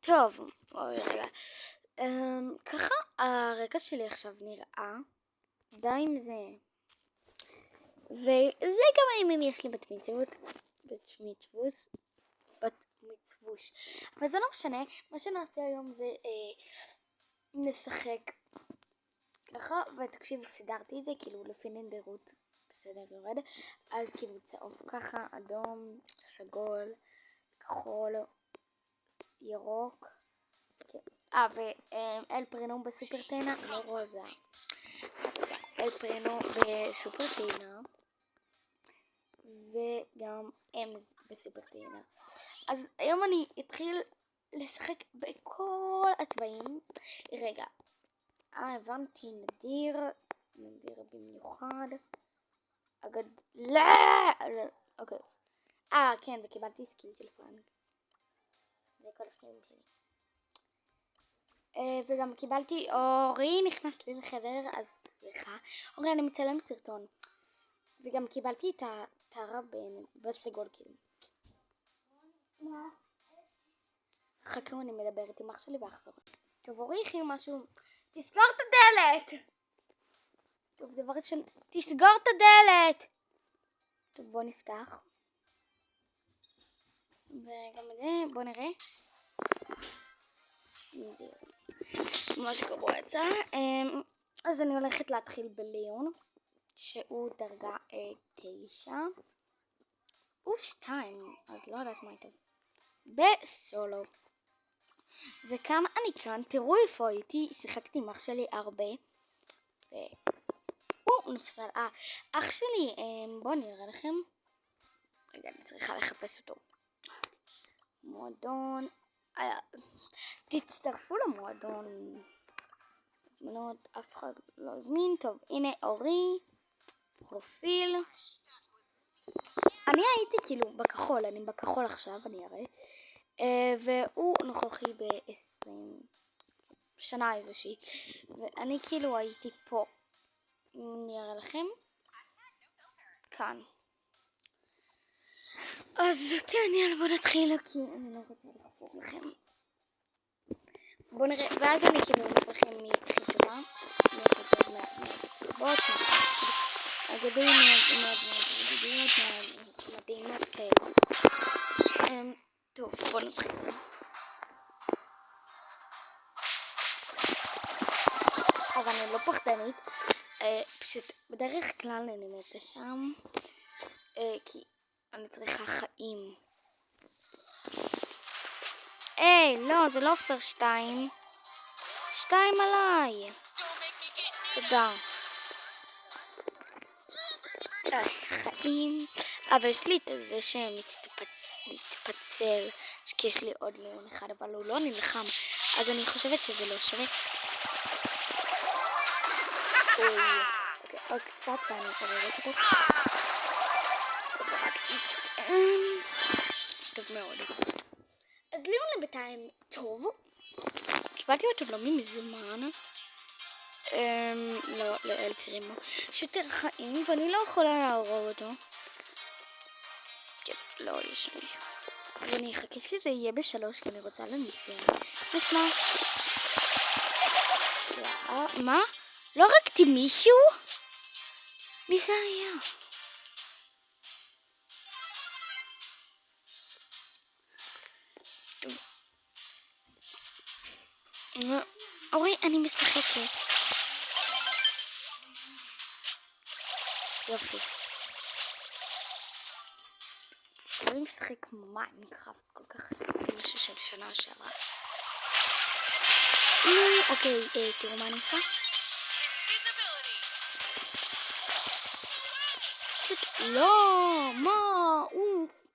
טוב, אוי רגע. ככה הרקע שלי עכשיו נראה. די עם זה. וזה כמה ימים יש לי בת מצווש. אבל זה לא משנה. מה שנעשה היום זה נשחק ככה, ותקשיבו, סידרתי את זה כאילו לפי נדירות. בסדר, יורד. אז כאילו צהוב ככה, אדום, סגול, כחול, ירוק. ואל פרינו בסופר טיינה, לא רוזה. אל פרינו בסופר טיינה. וגם אמז בסופר טיינה. אז היום אני אתחיל לשחק בכל הצבעים. רגע. הבנתי, נדיר במיוחד. לא! אוקיי. כן, וקיבלתי סקין של פרנק. זה כל הסקינים שלי. וגם קיבלתי, אורי נכנס לי לחדר, אז סליחה. אורי, אני מצלמת סרטון. וגם קיבלתי את הטרה בסגול כאילו. מה? חכו, אני מדברת עם אח שלי ואחזור. טוב, אורי הכין משהו. תסגור את הדלת! טוב, דבר ראשון, תסגור את הדלת! טוב, בוא נפתח. וגם את זה, בוא נראה. ממש גרוע יצא. אז אני הולכת להתחיל בליון, שהוא דרגה 9. הוא 2, אז לא יודעת מה איתו. בסולו. וכאן אני כאן, תראו איפה הייתי, שיחקתי עם אח שלי הרבה. והוא נפסל. אח שלי, בואו אני אראה לכם. רגע, אני צריכה לחפש אותו. מועדון. תצטרפו למועדון. הזמנות, אף אחד לא הזמין. טוב, הנה אורי. פרופיל. אני הייתי כאילו בכחול, אני בכחול עכשיו, אני אראה. והוא נוכחי ב-20 שנה איזושהי. ואני כאילו הייתי פה. אני אראה לכם. כאן. אז כן, יאללה, בוא נתחיל, כי אני לא רוצה לחפור לכם. בוא נראה, ואז אני כאילו אומר לכם מי חישבה. מי חישבה מהצהובות, אגדים מדהימות כאלה. טוב, בוא נתחיל. אבל אני לא פחדנית. פשוט בדרך כלל אני מתה שם. כי אני צריכה חיים. לא, זה לא פייר 2. 2 עליי. תודה. חיים. אבל יש לי את זה שמתפצל. כי יש לי עוד ליון אחד, אבל הוא לא נלחם. אז אני חושבת שזה לא שווה. עוד קצת ואני אוררת אותו. טוב מאוד. אז ליון לבינתיים טוב. קיבלתי אותו לא מזמן. לא, לאל פרימו. יש יותר חיים ואני לא יכולה להרוג אותו. לא, יש מישהו. אז אני אחכה שזה יהיה ב3 כי אני רוצה לניסיון. נשמע. מה? לא הרגתי מישהו? מי זה היה? טוב. אורי, אני משחקת. יופי. אני משחק מיינקראפט כל כך משהו של שנה שעברה. אוקיי, תראו מה אני עושה. לא, מה? אוף.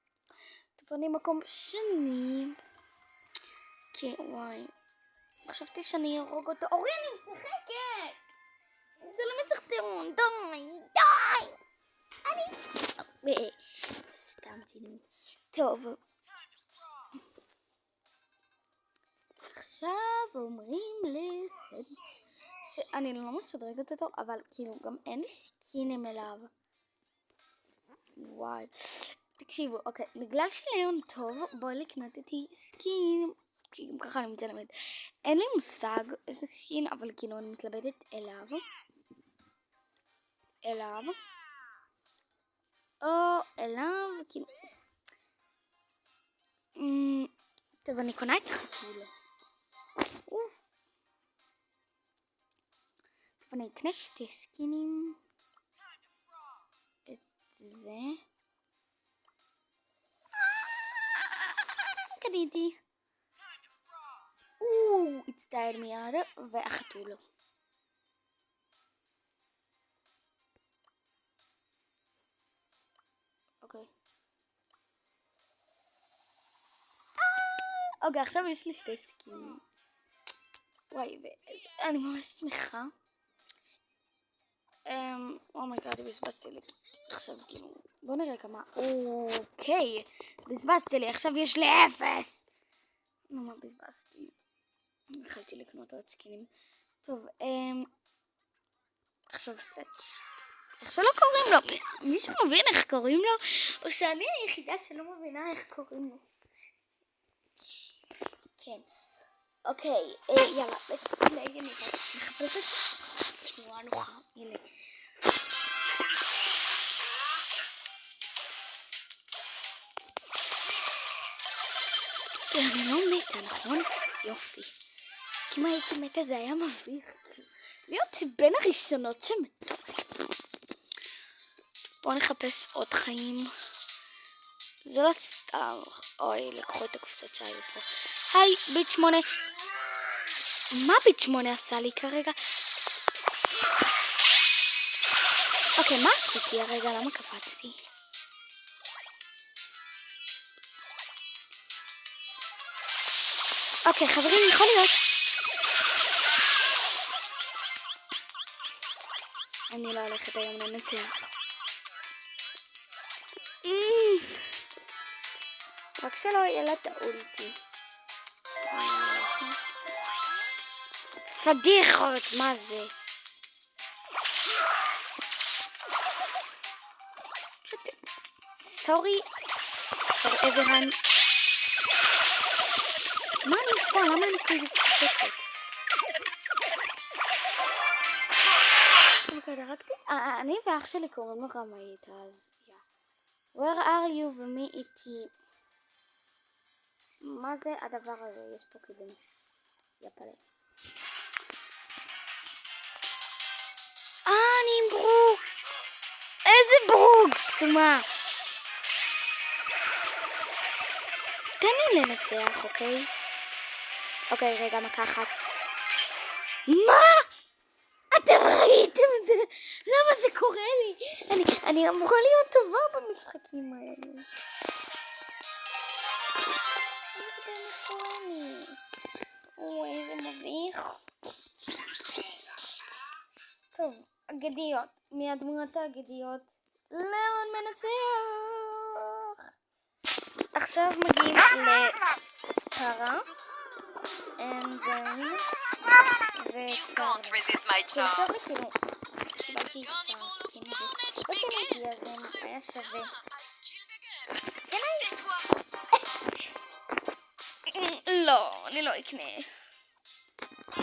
טוב, אני מקום שני. כן, וואי. חשבתי שאני ארוג אותו. אורי, אני משחקת! זה לא מצליח טירון, די! אני... סתם טירון. טוב. עכשיו אומרים לי שאני לא משדרגת אותו, אבל כאילו גם אין לי סקינים אליו. וואי. תקשיבו, אוקיי, בגלל שליון טוב, בואו לקנות איתי סקין. כי גם ככה אני מצלמת. אין לי מושג איזה סקין, אבל כאילו אני מתלבטת אליו. או אליו, כאילו. טוב, אני קונה את החתול. אוף. טוב, אני אקנה שתי סקינים. את זה. קניתי. הצטער מיד, והחתול. אוקיי. אוקיי, עכשיו יש לי שתי סקינים. וואי, אני ממש שמחה. אומייגאד, בזבזתי לי. עכשיו כאילו, בוא נראה כמה. אוקיי, בזבזתי לי, עכשיו יש לי 0. מה בזבזתי? יכלתי לקנות עוד סקינים. טוב, עכשיו סט. איך שלא קוראים לו? מישהו מבין איך קוראים לו? או שאני היחידה שלא מבינה איך קוראים לו? כן. אוקיי, יאללה, let's play. אני מחפשת תמונה נוחה. הנה. אני לא מתה, נכון? יופי. כי אם הייתי מתה זה היה מביך. להיות בין הראשונות שמתה. בואו נחפש עוד חיים. זה לא סתם. אוי, לקחו את הקופסת שהיו פה. היי, ביט 8. מה ביט 8 עשה לי כרגע? אוקיי, מה עשיתי הרגע? למה קפצתי? אוקיי, חברים, יכול להיות. אני לא הולכת היום לנצח. רק שלא יהיה לה את האולטי. פדיחות, מה זה? סורי. forever. מה אני עושה? למה אני כאילו קופצת? אני ואח שלי קוראים לו רמאית, אז where are you ומי איתי? מה זה הדבר הזה? יש פה קידום. יפלה. אני עם ברוק. איזה ברוק? סתומה. תן לי לנצח, אוקיי? אוקיי, רגע, מכה אחת. מה? אתם ראיתם את זה? למה זה קורה לי? אני אמורה להיות טובה במשחקים האלה. למה זה באמת קורה לי? איזה מביך. טוב, אגדיות. מהדמויות האגדיות. לאון מנצח. עכשיו מגיעים לפרה. אנג'יין. Can't resist my charm. קיבלתי את הסקין הזה. לא קניתי, אז היה שווה. לא, אני לא אקנה.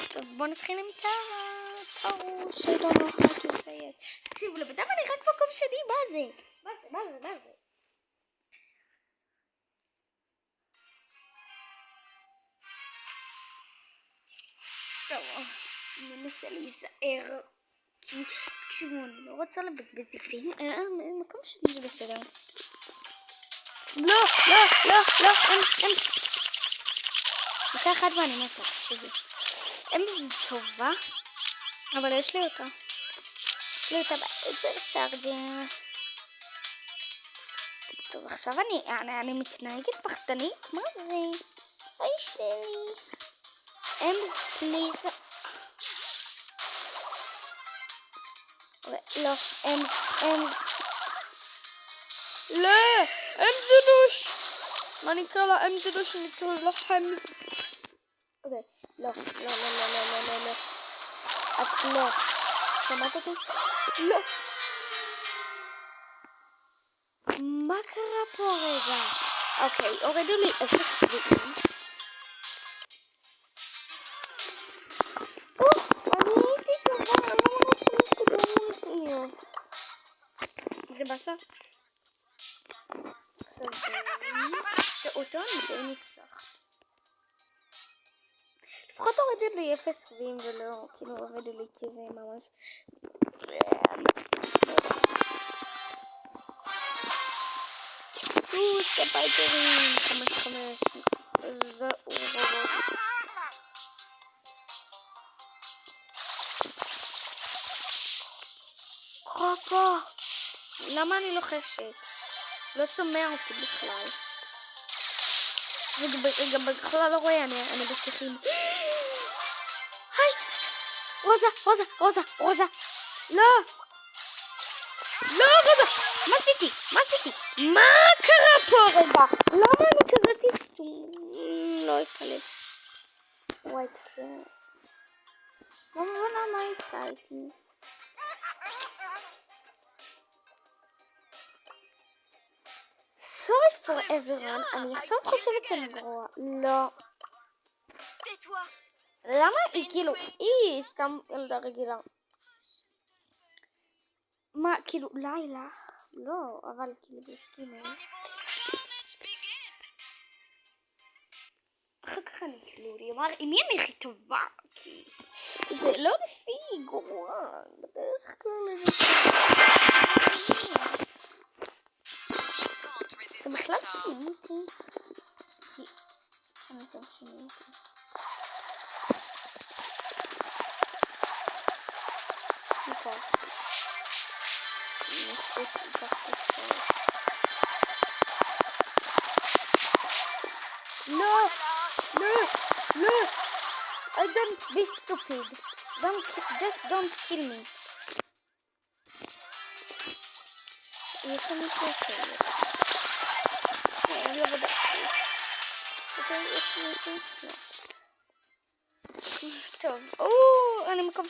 טוב, בוא נתחיל עם טרו שלא נוכל לסייס. תקשיבו, לבדם אני רק מקום שני, מה זה? מה זה? טוב, אני מנסה להיזהר. כי, תקשיבו, אני לא רוצה לבזבז יקפים, מקום שני זה בסדר. לא, אין. מכה אחת ואני מתה, תקשיבו. אין בזה טובה, אבל יש לי אותה. יש לי אותה בצ'ארג'ר. טוב, עכשיו אני מתנהגת פחדנית? מה זה? אוי שלי. אמס פליז. לא, אמס. לא, אמס זנוש. מה נקרא לה? אמס זנוש נקרא לה חמס. אוקיי, לא. את לא. שמעת אותי? לא. מה קרה פה רגע? אוקיי, הורדו לי 0 קריאים. באסה. שאותו אני די ניצחת. לפחות הורדו לי 0 חיים ולא, כאילו הורדו לי כי זה ממש... ספייטרים 5-5 זהו רבות. קוקו, למה אני לוחשת? לא שומע אותי בכלל. וגם בכלל לא רואה, אני בשיחים. היי! רוזה, רוזה, רוזה, רוזה. לא! לא, רוזה! מה עשיתי? מה עשיתי? מה קרה פה רגע? למה אני כזאת סתום? לא אתקלל. וואי, תקשיב. לא מבינה מה יצא איתי. Sorry for everyone, אני עכשיו חושבת שאני גרועה. לא. למה היא כאילו, היא סתם ילדה רגילה. מה, כאילו, לילה? לא, אבל כאילו בסקינו. אחר כך אני כאילו, היא אמר, עם מי אני הכי טובה? כי זה לא לפי גרועה. בדרך כלל אני... זה בכלל שינו אותי. כי... אני אתם שינו אותי. נכון. לא! לא! לא! I don't be stupid. Just don't kill me. יש לנו ככה. אני לא בדקתי. טוב, אני מקום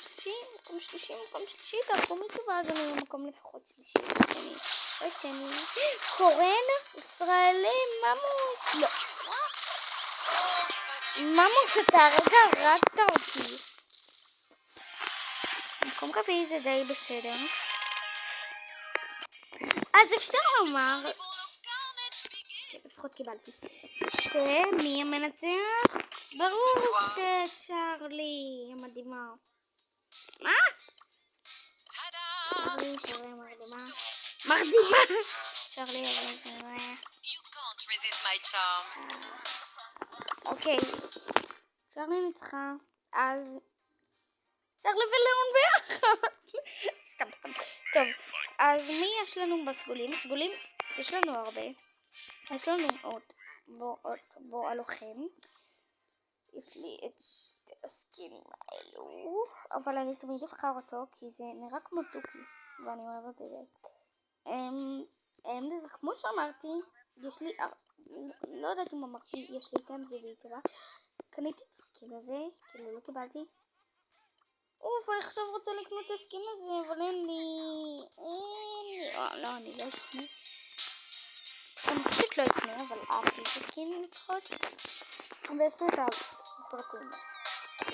שלישי, תערכו מטובה, אז אני במקום לפחות שלישי. קורן, ישראלי, ממוס. לא. ממוס, אתה הרגע הרגת אותי. מקום רביעי זה די בסדר. אז אפשר לומר, לפחות קיבלתי, שמי המנצח? ברור שצ'רלי המדהימה. מה? מרדימה. צ'רלי המדהימה. אוקיי. צ'רלי ניצחה, אז צ'רלי ולאון ביחד. סתם. טוב, אז מי יש לנו בסגולים? סגולים יש לנו הרבה. יש לנו עוד בו הלוחם. יש לי את שתי הסקינים האלו, אבל אני תמיד אבחר אותו כי זה נראה כמו דוקי ואני אוהבת את זה. זה כמו שאמרתי, יש לי, לא יודעת אם אמרתי, יש לי טעם זווית, אבל קניתי את הסקין הזה, כאילו לא קיבלתי. אני עכשיו רוצה לקנות את הסקין הזה, אבל אין לי, לא, אני לא אקנה. אני פשוט לא אקנה, אבל אהבתי את הסקין לפחות. ויש לי את הפרטים.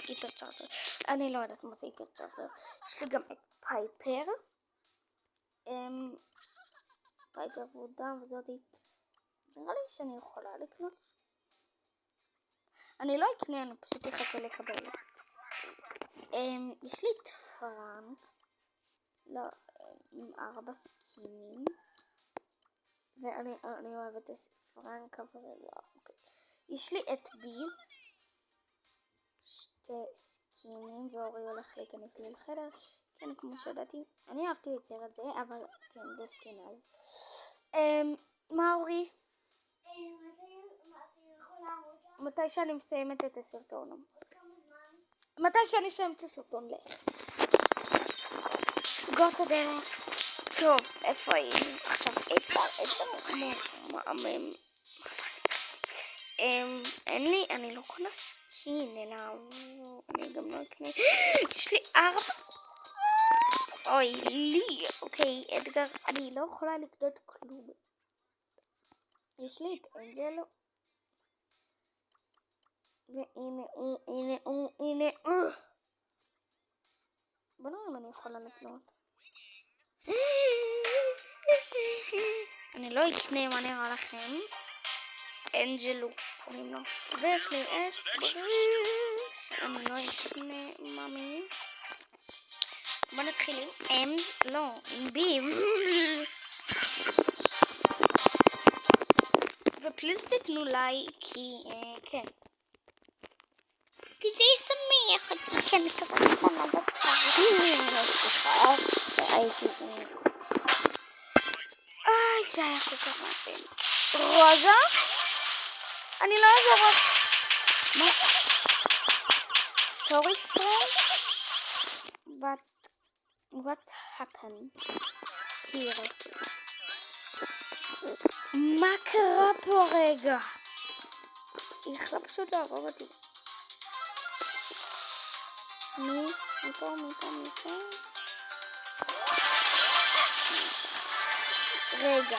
היפר צ'ארטר. אני לא יודעת מה זה היפר צ'ארטר. יש לי גם את פייפר. פייפר ודם וזאתי. נראה לי שאני יכולה לקנות. אני לא אקנה, אני פשוט אחכה לקבל. יש לי את פרנק. לא, עם 4 סקינים. ואני אוהבת את פרנק, אבל לא, אוקיי. יש לי את בי. 2 סקינים, ואורי הולך להיכנס לי לחדר. כן, כמו שידעתי. אני אהבתי לצייר את זה, אבל כן, זה סקין אז. מה אורי? מתי שאני מסיימת את הסרטון. מתי שאני מסיימת את הסרטון, לך. סגור את הדרך. טוב, איפה היינו? עכשיו, אני לא קונה סקין, אלא אני גם לא אקנה. יש לי 4. אוי, לי. אוקיי, אדגר, אני לא יכולה לקנות כלום. יש לי את אנג'לו. והנה, הנה. בוא נראה אם אני יכולה לקנות. אני לא אקנה, מה נראה לכם? אנג'לו קוראים לו. ויש לי את בריש. אני לא אקנה ממי. בוא נתחיל עם אמס, לא, עם בים. ופליז תתנו לייק, כי כן. כי זה ישמח אותי, כן, את הסרטון הבא. סליחה, זה היה כל כך מעצבן. רוזה? אני לא אעזור לך. מה? Sorry friend, but what happened here? מה קרה פה רגע? היא יכלה פשוט להרוג אותי. מי פה? רגע.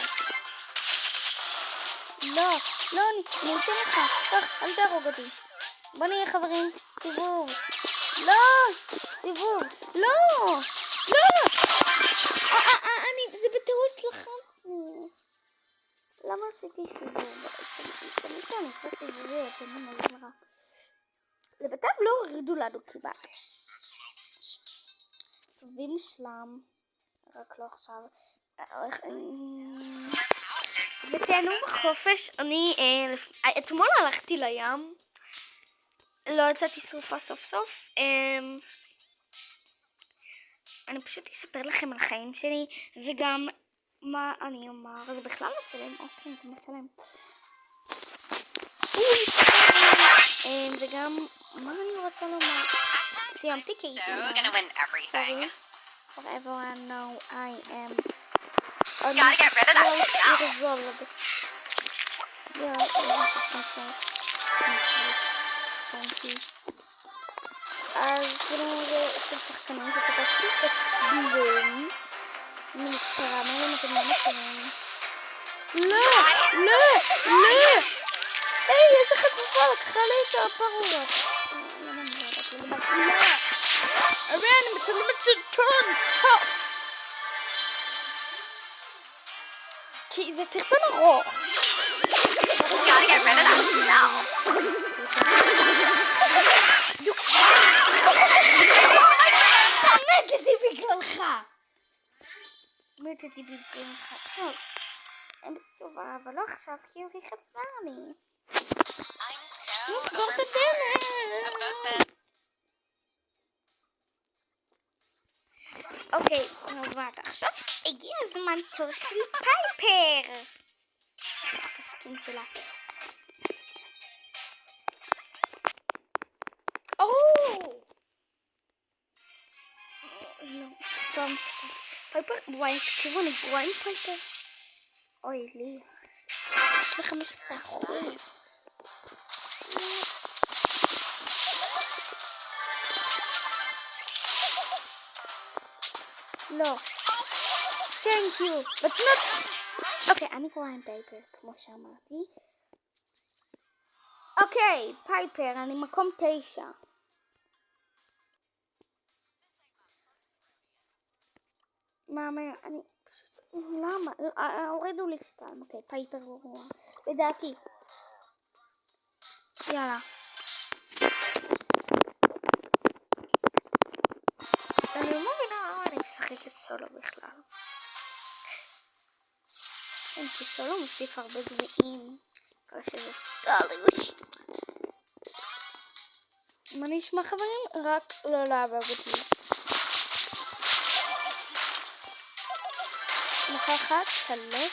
לא, אני אתן לך. אל תהרוג אותי. בוא נהיה חברים. סיבוב. לא! סיבוב. לא! זה בטעות לחצנו. למה עשיתי סיבוב? תמיד אני עושה סיבוביות. זה בטח לא הורידו לנו כמעט. סיבובים שלם. רק לא עכשיו. ותהנו בחופש. אני אתמול הלכתי לים. לא יצאתי שרופה סוף סוף. אני פשוט אספר לכם על החיים שלי, וגם מה אני אומר. זה בכלל מצלם. אוקיי, זה מצלם. וגם מה אני רוצה לומר. סיימתי קייטנה. Sorry for everyone know I am Gotta get rid of that now. אז זה של שחקנים שכתבתי את דיון מלכתרה, מה אם אתם לא מכירים? לא! היי, איזה חצופה, לקחה לי את הפרות. הרי אני מצלמת סרטון, סטופ! כי זה סרטון ארוך. Gotta get rid of that now. מתתי בגללך. טוב, הם סטובה, אבל לא עכשיו כי היא חסרה לי. נסגור את הדלת. אוקיי, נובעת עכשיו. הגיע הזמן תור של פייפר. את הסקין שלה. לא, סתם. פייפר, וואי, תקשיבו, אני גרועה עם פייפר. אוי, לי. יש לך 15%. לא. Thank you. But not... אוקיי, אני גרועה עם פייפר, כמו שאמרתי. אוקיי, פייפר, אני מקום 9. מאמא, אני פשוט... למה? הורידו לי 2. אוקיי, פייפר גרוע. לדעתי. יאללה. אני לא מבינה, אני משחקת סולו בכלל. כן, כי סולו מוסיף הרבה גביעים. אבל שזה סולו. מה נשמע חברים? רק לא לעבוד אותי. לקחת 3.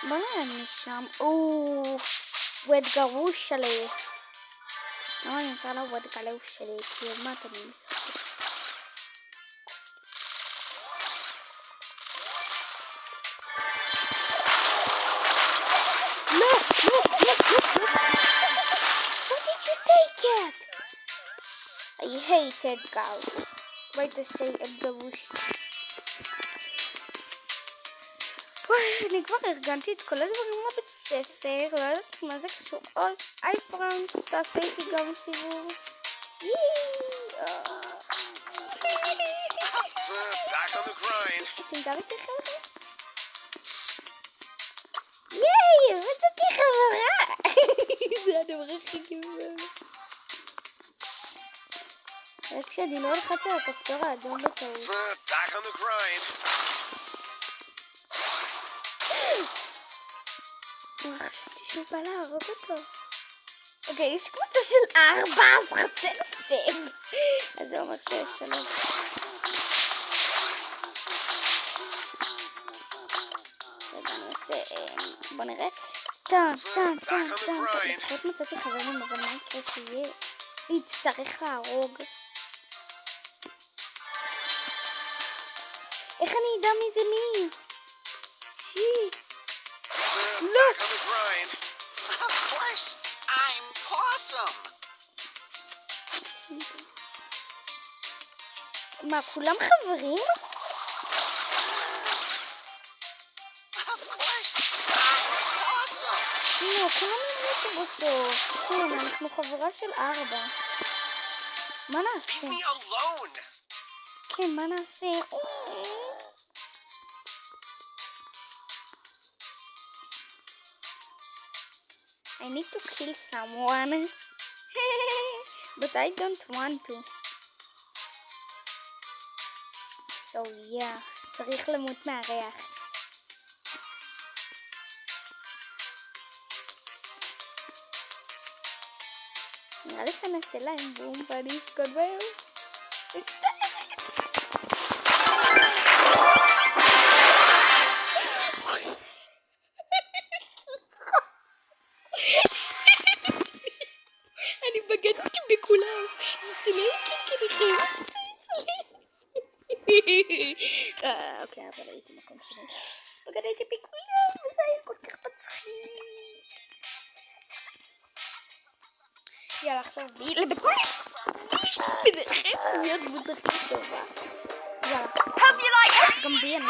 בוא נראה משם. ווד גרוש שלי. למה אני אקרא לה ווד גרוש שלי? כי מה אתם משחקים? לא. What did you take it? I hated girl. Why to say a גרוש? אני כבר ארגנתי את כל הדברים בבית ספר, לא יודעת מה זה קשור. אוי, היי פרנק, תעשה איתי גם סיבוב. אתם גם איתי חלק? ייי, מצאתי חברה. זה הדבר הכי כיף. רק שאני לא הולכת על הכפתור האדום בטעות. Back on the grind. חשבתי שהוא בא להרוג אותו. אוקיי, יש קבוצה של 4, אז חסר 7. אז זה אומר שיש 3. רגע, אני אעשה... בוא נראה. טאן. לפחות מצאתי חברים, אבל מה יקרה שיהיה? נצטרך להרוג. איך אני אדע מי זה מי? שיט. Back on the grind. Of course, I'm Possum. מה, כולם חברים? Of course, I'm Possum. לא, כולם ימותו בסוף. כן, אנחנו חברה של 4. מה נעשה? Leave me alone. כן, מה נעשה? I need to kill someone. But I don't want to. So yeah, צריך למות מהריח. נראה לי שנעשה להם בום ואני אבגוד בהם. אני בגדתי בכולם. זה צילם כנכם. אוקיי, אבל הייתי מקום שני. בגדתי בכולם, וזה היה כל כך מצחיק. יאללה, עכשיו בי לבית מישהו מנחם להיות מודחית טובה. יאללה. Hope you like it. גם בי אני.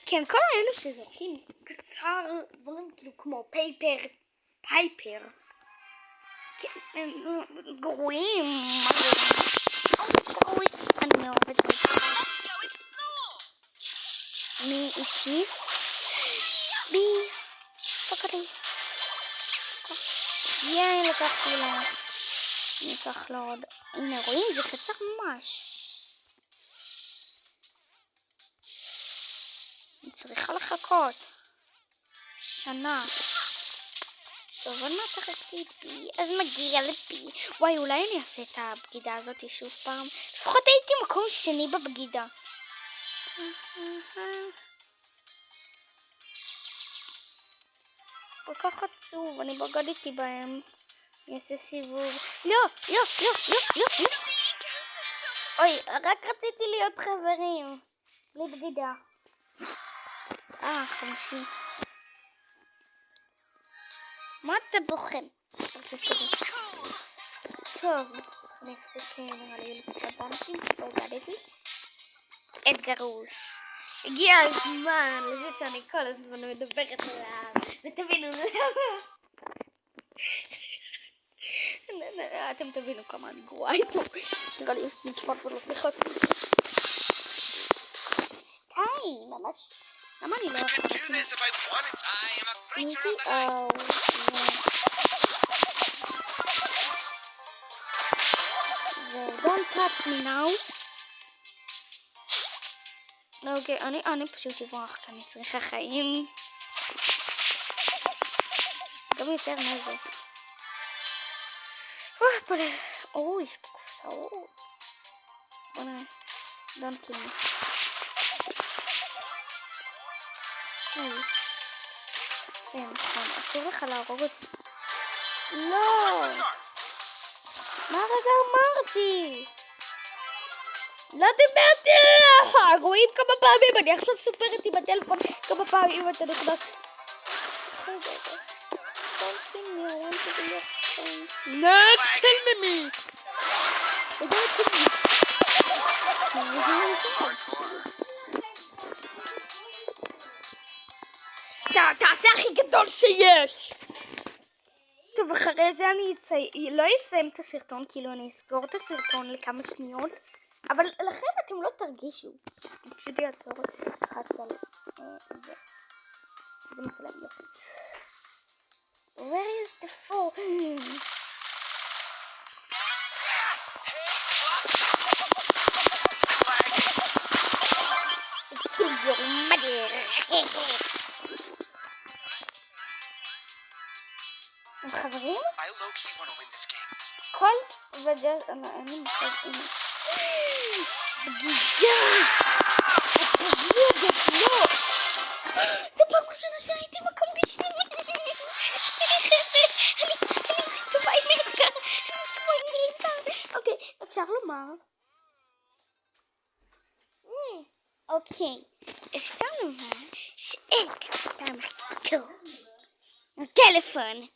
כן, כל האלו שזורקים קצר, דברים כאילו כמו פייפר. כן, הם גרועים. מה זה? גרועים. אני לא אוהבת פייפר. Go explore. מי איתי? בי. פקדי. יאי, לקחתי לה. אני אקח לו עוד. הנה, רואים? זה קצר ממש. אני צריכה לחכות. שנה. טוב, עוד מעט תחכתי בי. אז מגיע לבי. וואי, אולי אני אעשה את הבגידה הזאת שוב פעם. לפחות הייתי מקום שני בבגידה. כל כך עצוב, אני בגדתי בהם. אני אעשה סיבוב. לא. אוי, רק רציתי להיות חברים. בלי בגידה. 50. מה אתה בוחן? טוב, אני אפסיק נראה לי לפחות באנשים, בגדתי. אתגרוש. הגיע הזמן לזה שאני כל הזמן מדברת עליו, ותבינו למה. אתם תבינו כמה אני גרועה איתו. נראה לי נצפת ולא שיחת. 2, ממש. למה אני לא Could do this if I wanted to. I am a creature of the night. Don't touch me now. אוקיי, אני פשוט אברח, כי אני צריכה חיים. גם יותר נזק. יש פה קופסאות. בוא נראה. Don't kill me. כן, נכון, אסור לך להרוג אותי. לא! מה רגע אמרתי? לא דיברתי לך! רואים כמה פעמים, אני עכשיו סופרת עם הטלפון כמה פעמים אתה נכנס. Don't kill me, I want to be your friend. Not kill me! Don't kill me! תעשה הכי גדול שיש! טוב, אחרי זה אני לא אסיים את הסרטון, כאילו אני אסגור את הסרטון לכמה שניות, אבל לכם אתם לא תרגישו. אני פשוט אעצור לחץ על זה. זה מצלם יופי. Where is the phone? Kill your mother. הם חברים? I low-key want to win this game. קולט וג'אז, אני מושג, בגידה! בגידה, לא! זה פעם ראשונה שהייתי מקום ראשון! אני טובה עם אדגר! אוקיי, אפשר לומר? אוקיי, אפשר לומר שאדגר אתה טוב. טלפון.